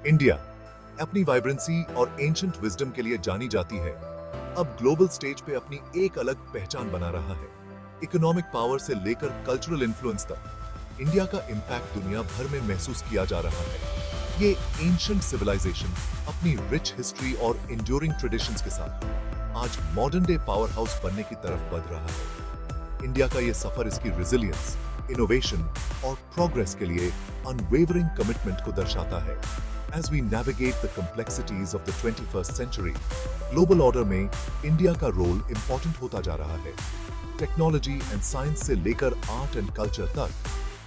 India अपनी vibrancy और ancient wisdom के लिए जानी जाती है, अब ग्लोबल स्टेज पे अपनी एक अलग पहचान बना रहा है। इकोनॉमिक पावर से लेकर कल्चरल इन्फ्लुएंस तक इंडिया का इंपैक्ट दुनिया भर में महसूस किया जा रहा है। ये एंशिएंट सिविलाइजेशन अपनी रिच हिस्ट्री और इंड्यूरिंग ट्रेडिशंस के साथ आज मॉडर्न डे पावर हाउस बनने की तरफ बढ़ रहा है। इंडिया का ये सफर इसकी रेजिलियंस, इनोवेशन और प्रोग्रेस के लिए अनवेवरिंग कमिटमेंट को दर्शाता है। As we navigate the complexities of the 21st century, global order में इंडिया का रोल इंपॉर्टेंट होता जा रहा है। टेक्नोलॉजी एंड साइंस से लेकर आर्ट एंड कल्चर तक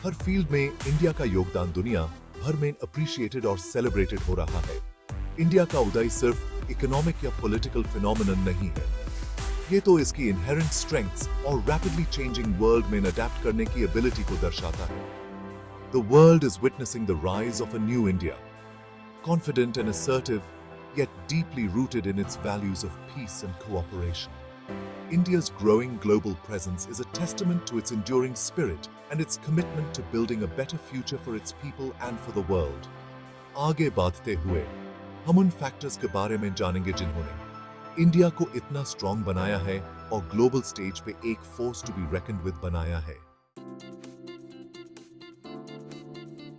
हर फील्ड में इंडिया का योगदान दुनिया भर में अप्रिशिएटेड और सेलिब्रेटेड हो रहा है। इंडिया का उदय सिर्फ इकोनॉमिक या पॉलिटिकल फिनोमिनन नहीं है, ये तो इसकी इनहेरेंट स्ट्रेंथ्स और रैपिडली चेंजिंग वर्ल्ड में अडैप्ट करने की एबिलिटी को दर्शाता है। The world is witnessing the rise of a new India, confident and assertive, yet deeply rooted in its values of peace and cooperation. India's growing global presence is a testament to its enduring spirit and its commitment to building a better future for its people and for the world. आगे बढ़ते हुए हम उन factors के बारे में जानेंगे जिन्होंने इंडिया को इतना स्ट्रॉन्ग बनाया है और ग्लोबल स्टेज पे एक फोर्स टू बी रेकन्ड विद बनाया है।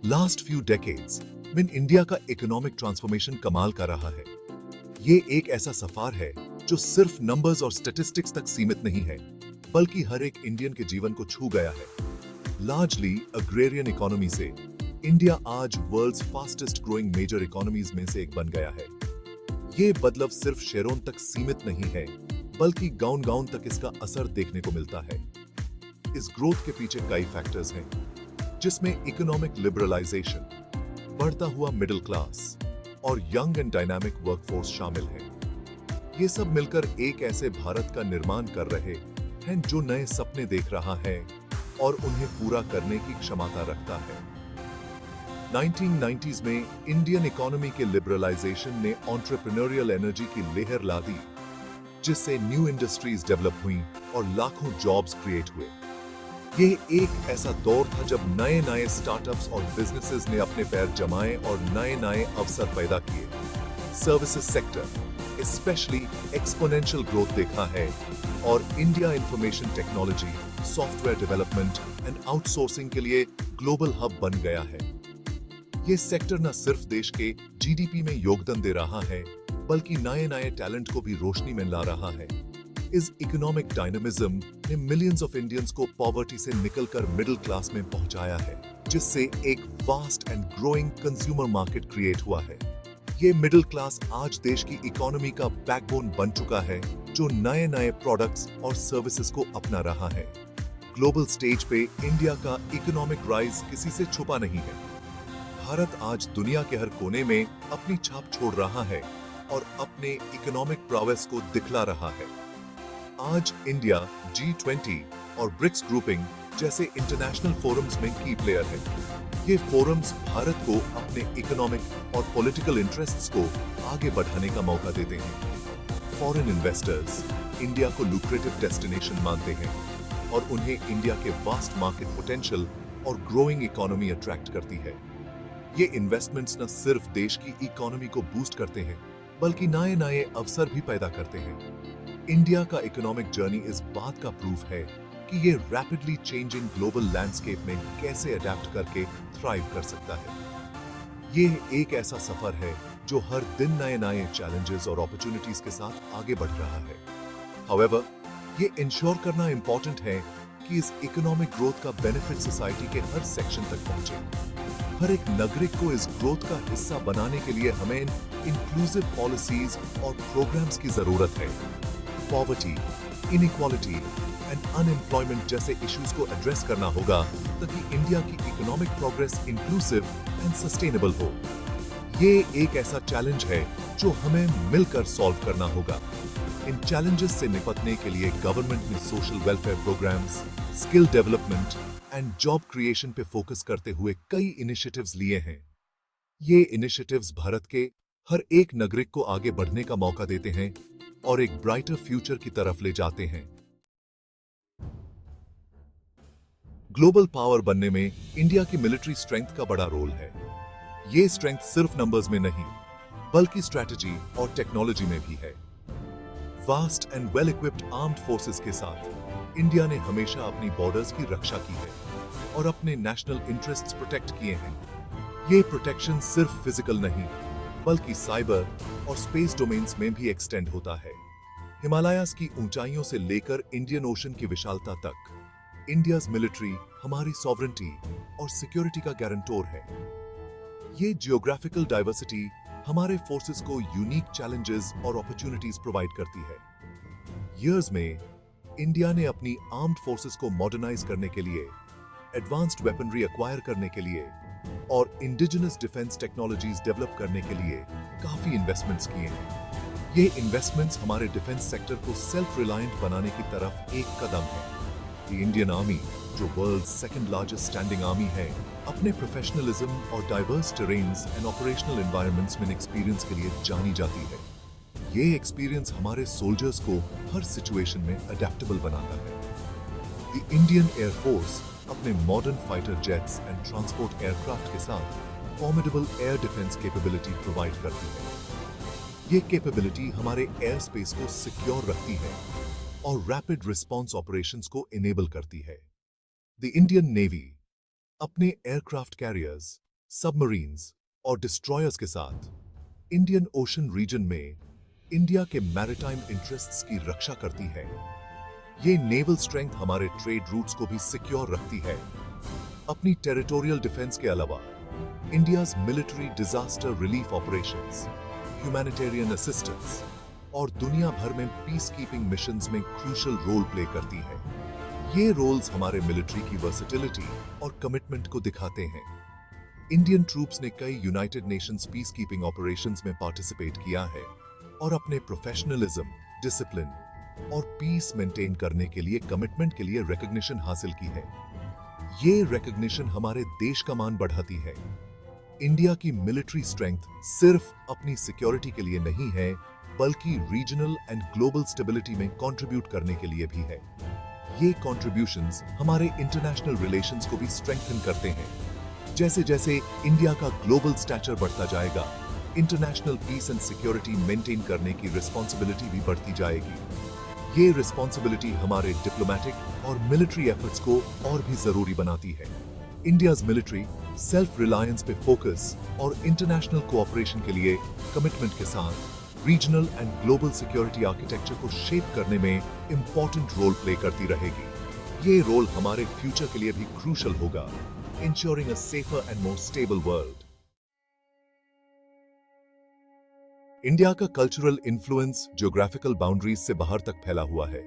लास्ट फ्यू डेकेड्स में इंडिया का इकोनॉमिक ट्रांसफॉर्मेशन कमाल का रहा है। ये एक ऐसा सफर है जो सिर्फ नंबर्स और स्टैटिस्टिक्स तक सीमित नहीं है, बल्कि हर एक इंडियन के जीवन को छू गया है। लार्जली अग्रेरियन इकोनॉमी से इंडिया आज world's fastest growing major economies में से एक बन गया है। ये बदलाव सिर्फ शहरों तक सीमित नहीं है, बल्कि गांव-गांव तक इसका असर देखने को मिलता है। इस ग्रोथ के पीछे कई फैक्टर्स हैं, जिसमें इकोनॉमिक लिबरलाइजेशन, बढ़ता हुआ मिडिल क्लास और यंग एंड डायनामिक वर्कफोर्स शामिल है। ये सब मिलकर एक ऐसे भारत का निर्माण कर रहे हैं जो नए सपने देख रहा है और उन्हें पूरा करने की क्षमता रखता है। 1990s में इंडियन इकोनॉमी के लिबरलाइजेशन ने एंटरप्रेन्योरियल एनर्जी की लहर ला दी, जिससे न्यू इंडस्ट्रीज डेवलप हुई और लाखों जॉब्स क्रिएट हुए। ये एक ऐसा दौर था जब नए-नए स्टार्टअप्स और बिजनेसेस ने अपने पैर जमाए और नए-नए अवसर पैदा किए। Services sector specially exponential growth देखा है और India information technology, software development and outsourcing के लिए ग्लोबल हब बन गया है। ये सेक्टर न सिर्फ देश के जीडीपी में योगदान दे रहा है, बल्कि नए-नए टैलेंट को भी रोशनी में ला रहा है। इस इकोनॉमिक डायनामिज्म ने मिलियंस ऑफ इंडियंस को पॉवर्टी से निकलकर मिडिल क्लास में पहुंचाया है, जिससे एक vast and growing consumer market create हुआ है। ये मिडिल क्लास आज देश की इकोनॉमी का बैकबोन बन चुका है, जो नए-नए प्रोडक्ट्स और सर्विसेज को अपना रहा है। ग्लोबल स्टेज पे इंडिया का इकोनॉमिक राइज किसी से छुपा नहीं है। भारत आज दुनिया के हर कोने में अपनी छाप छोड़ रहा है और अपने इकोनॉमिक प्रोग्रेस को दिखला रहा है। आज इंडिया G20 और ब्रिक्स ग्रुपिंग जैसे इंटरनेशनल फोरम्स में की प्लेयर है। ये फोरम्स भारत को अपने इकोनॉमिक और पॉलिटिकल इंटरेस्ट्स को आगे बढ़ाने का मौका देते हैं। फॉरेन इन्वेस्टर्स इंडिया को लुक्रेटिव डेस्टिनेशन मानते हैं और उन्हें इंडिया के वास्ट मार्केट पोटेंशियल और ग्रोइंग इकोनॉमी अट्रैक्ट करती है। ये इन्वेस्टमेंट्स न सिर्फ देश की इकोनॉमी को बूस्ट करते हैं, बल्कि नए-नए अवसर भी पैदा करते हैं। इंडिया का इकोनॉमिक जर्नी इस बात का प्रूफ है कि ये रैपिडली चेंजिंग ग्लोबल लैंडस्केप में कैसे अडैप्ट करके थ्राइव कर सकता है। ये एक ऐसा सफर है जो हर दिन नए-नए चैलेंजेस और अपॉर्चुनिटीज के साथ आगे बढ़ रहा है। हाउएवर, ये इंश्योर करना इंपॉर्टेंट है कि इस इकोनॉमिक ग्रोथ का बेनिफिट सोसाइटी के हर सेक्शन तक पहुंचे। हर एक नागरिक को इस ग्रोथ का हिस्सा बनाने के लिए हमें इंक्लूसिव पॉलिसीज और प्रोग्राम्स की जरूरत है। पॉवर्टी, इनइक्वालिटी एंड अनएम्प्लॉयमेंट जैसे इश्यूज को एड्रेस करना होगा ताकि इंडिया की economic progress inclusive and sustainable हो। ये एक ऐसा चैलेंज है जो हमें मिलकर सॉल्व करना होगा। इन चैलेंजेस से निपटने के लिए गवर्नमेंट ने social welfare programmes, skill development and job creation पे फोकस करते हुए कई इनिशिएटिव्स लिए हैं। ये इनिशिएटिव्स भारत के हर एक नागरिक को आगे बढ़ने का मौका देते हैं और एक ब्राइटर फ्यूचर की तरफ ले जाते हैं। ग्लोबल पावर बनने में इंडिया की मिलिट्री स्ट्रेंथ का बड़ा रोल है। ये स्ट्रेंथ सिर्फ नंबर्स में नहीं, बल्कि स्ट्रैटेजी और टेक्नोलॉजी में भी है। Vast and well equipped armed forces के साथ इंडिया ने हमेशा अपनी बॉर्डर्स की रक्षा की है और अपने नेशनल इंटरेस्ट्स प्रोटेक्ट किए हैं। ये प्रोटेक्शन सिर्फ फिजिकल नहीं, बल्कि साइबर और स्पेस डोमेन्स में भी एक्सटेंड होता है। हिमालयास की ऊंचाइयों से लेकर इंडियन ओशन की विशालता तक, इंडियाज मिलिट्री हमारी सॉवरेंटी और सिक्योरिटी का गारंटोर है। ये जियोग्राफिकल डाइवर्सिटी हमारे फोर्सेस को यूनिक चैलेंजेस और अपॉर्चुनिटीज प्रोवाइड करती है। ईयर्स में इंडिया ने अपनी आर्म्ड फोर्सेस को मॉडर्नाइज करने के लिए, एडवांस्ड वेपनरी एक्वायर करने के लिए और इंडिजिनस डिफेंस टेक्नोलॉजीज डेवलप करने के लिए काफी इन्वेस्टमेंट्स किए हैं। ये इन्वेस्टमेंट्स हमारे डिफेंस सेक्टर को सेल्फ रिलायंट बनाने की तरफ एक कदम है। द इंडियन आर्मी, जो world second largest standing army है, अपने प्रोफेशनलिज्म और diverse terrains and operational environments में एक्सपीरियंस के लिए जानी जाती है। ये एक्सपीरियंस हमारे सोल्जर्स को हर सिचुएशन में अडेप्टेबल बनाता है। द इंडियन एयरफोर्स अपने modern fighter jets and transport aircraft के साथ formidable air defence capability provide करती है। ये कैपेबिलिटी हमारे एयर स्पेस को सिक्योर रखती है और रैपिड रिस्पॉन्स ऑपरेशंस को इनेबल करती है। द इंडियन नेवी अपने एयरक्राफ्ट कैरियर्स, सबमरीन्स और डिस्ट्रॉयर्स के साथ इंडियन ओशन रीजन में इंडिया के मैरिटाइम इंटरेस्ट्स की रक्षा करती है। ये नेवल स्ट्रेंथ हमारे ट्रेड रूट्स को भी सिक्योर रखती है। अपनी टेरिटोरियल डिफेंस के अलावा India's military disaster relief operations, humanitarian assistance और दुनिया भर में पीस कीपिंग मिशंस में क्रूशल रोल प्ले करती है। ये रोल्स हमारे मिलिट्री की वर्सेटिलिटी और कमिटमेंट को दिखाते हैं। इंडियन ट्रूप्स ने कई United Nations peace keeping operations में पार्टिसिपेट किया है और अपने प्रोफेशनलिज्म, डिसिप्लिन और पीस मेंटेन करने के लिए कमिटमेंट के लिए रिकॉग्निशन हासिल की है। ये रिकॉग्निशन हमारे देश का मान बढ़ाती है। इंडिया की मिलिट्री स्ट्रेंथ सिर्फ अपनी सिक्योरिटी के लिए नहीं है, बल्कि रीजनल एंड ग्लोबल स्टेबिलिटी में कंट्रीब्यूट करने के लिए भी है। ये कंट्रीब्यूशंस हमारे इंटरनेशनल रिलेशंस को भी स्ट्रेंथन करते हैं। जैसे जैसे इंडिया का ग्लोबल स्टैचर बढ़ता जाएगा, international peace and security maintain करने की रिस्पॉन्सिबिलिटी भी बढ़ती जाएगी। ये रिस्पॉन्सिबिलिटी हमारे डिप्लोमेटिक और मिलिट्री एफर्ट्स को और भी जरूरी बनाती है। इंडियाज मिलिट्री सेल्फ रिलायंस पे फोकस और इंटरनेशनल कोऑपरेशन के लिए कमिटमेंट के साथ regional and global security architecture को शेप करने में इंपॉर्टेंट रोल प्ले करती रहेगी। ये रोल हमारे फ्यूचर के लिए भी क्रूशल होगा, ensuring a safer and more stable world. India का कल्चरल इन्फ्लुएंस ज्योग्राफिकल बाउंड्रीज से बाहर तक फैला हुआ है।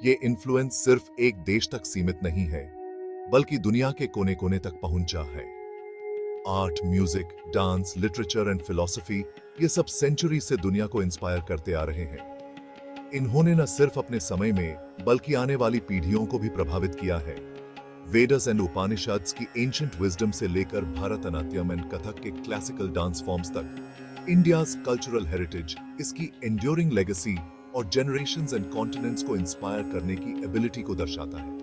ये इन्फ्लुएंस सिर्फ एक देश तक सीमित नहीं है, बल्कि दुनिया के कोने कोने तक पहुंचा है। Art, music, dance, literature and philosophy, ये सब सेंचुरी से दुनिया को इंस्पायर करते आ रहे हैं। इन्होंने न सिर्फ अपने समय में, बल्कि आने वाली पीढ़ियों को भी प्रभावित किया है। वेदस एंड उपनिषद्स की एंशिएंट विजडम से लेकर भरतनाट्यम एंड कथक के क्लासिकल डांस फॉर्म्स तक, इंडियाज कल्चरल हेरिटेज, इसकी एंड्योरिंग लेगेसी और जनरेशंस एंड कॉन्टिनेंट्स को इंस्पायर करने की एबिलिटी को दर्शाता है।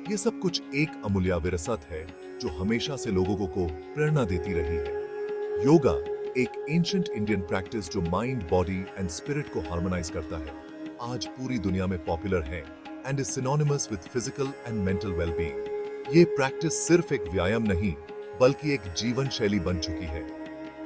ये सब कुछ एक अमूल्य विरासत है जो हमेशा से लोगों को प्रेरणा देती रही है। योगा एक एंशिएंट इंडियन प्रैक्टिस जो माइंड, बॉडी एंड स्पिरिट को हार्मोनाइज करता है, आज पूरी दुनिया में पॉपुलर है and is synonymous with physical and mental wellbeing. ये प्रैक्टिस सिर्फ एक व्यायाम नहीं, बल्कि एक जीवन शैली बन चुकी है।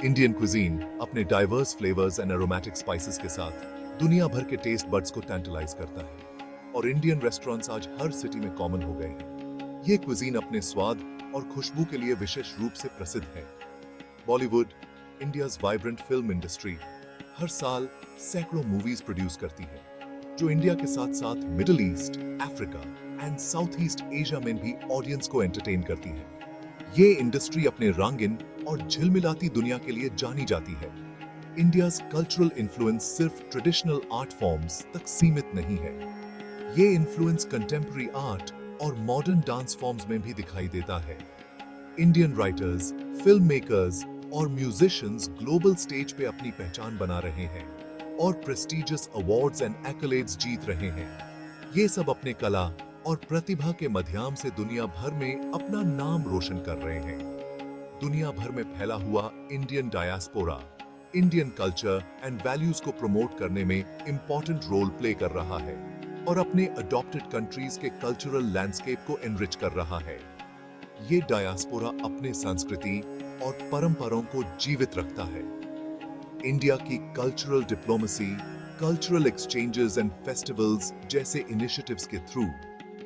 इंडियन क्विजीन अपने diverse flavours and aromatic spices के साथ दुनिया भर के टेस्ट बड्स को टैंटलाइज करता है, और इंडियन रेस्टोरेंट्स आज हर सिटी में कॉमन हो गए हैं। ये क्विजीन अपने स्वाद और खुशबू के लिए विशेष रूप से प्रसिद्ध है। Bollywood, India's vibrant film industry, हर साल सैकड़ों मूवीज प्रोड्यूस करती है, जो इंडिया के साथ साथ middle east, Africa and south east Asia में भी ऑडियंस को एंटरटेन करती है। ये इंडस्ट्री अपने रंगीन और झिलमिलाती दुनिया के लिए जानी जाती है। इंडियाज कल्चरल इन्फ्लुएंस सिर्फ ट्रेडिशनल आर्ट फॉर्म्स तक सीमित नहीं है। ये इन्फ्लुएंस कंटेम्पररी आर्ट और मॉडर्न डांस फॉर्म्स में भी दिखाई देता है। इंडियन राइटर्स, फिल्म मेकर्स और म्यूजिशियंस ग्लोबल स्टेज पे अपनी पहचान बना रहे हैं और प्रेस्टिजियस अवार्ड्स एंड एक्कलेड्स जीत रहे हैं। ये सब अपने कला और प्रतिभा के माध्यम से दुनिया भर में अपना नाम रोशन कर रहे हैं। दुनिया भर में फैला हुआ Indian diaspora Indian culture and values को प्रमोट करने में इंपॉर्टेंट रोल प्ले कर रहा है और अपने अडॉप्टेड कंट्रीज के कल्चरल लैंडस्केप को एनरिच कर रहा है। ये डायस्पोरा अपने संस्कृति और परंपराओं को जीवित रखता है। इंडिया की cultural diplomacy, cultural exchanges and festivals जैसे इनिशिएटिव्स के थ्रू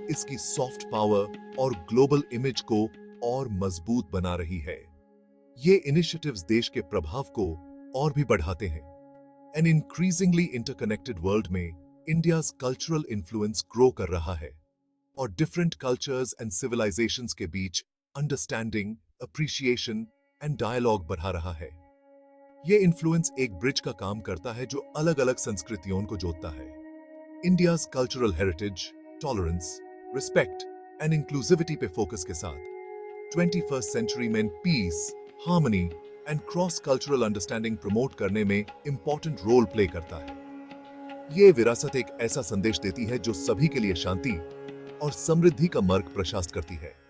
इसकी सॉफ्ट पावर और ग्लोबल इमेज को और मजबूत बना रही है। ये इनिशिएटिव्स देश के प्रभाव को और भी बढ़ाते हैं। एन इंक्रीजिंगली इंटरकनेक्टेड वर्ल्ड में इंडियाज कल्चरल इन्फ्लुएंस ग्रो कर रहा है और डिफरेंट कल्चर्स एंड सिविलाइजेशंस के बीच अंडरस्टैंडिंग, अप्रिशिएशन एंड डायलॉग बढ़ा रहा है। ये इन्फ्लुएंस एक ब्रिज का काम करता है जो अलग-अलग संस्कृतियों को जोड़ता है। India's cultural heritage, tolerance, respect and inclusivity पे फोकस के साथ 21st सेंचुरी में peace, harmony and cross cultural understanding promote करने में इंपॉर्टेंट रोल प्ले करता है। ये विरासत एक ऐसा संदेश देती है जो सभी के लिए शांति और समृद्धि का मार्ग प्रशस्त करती है।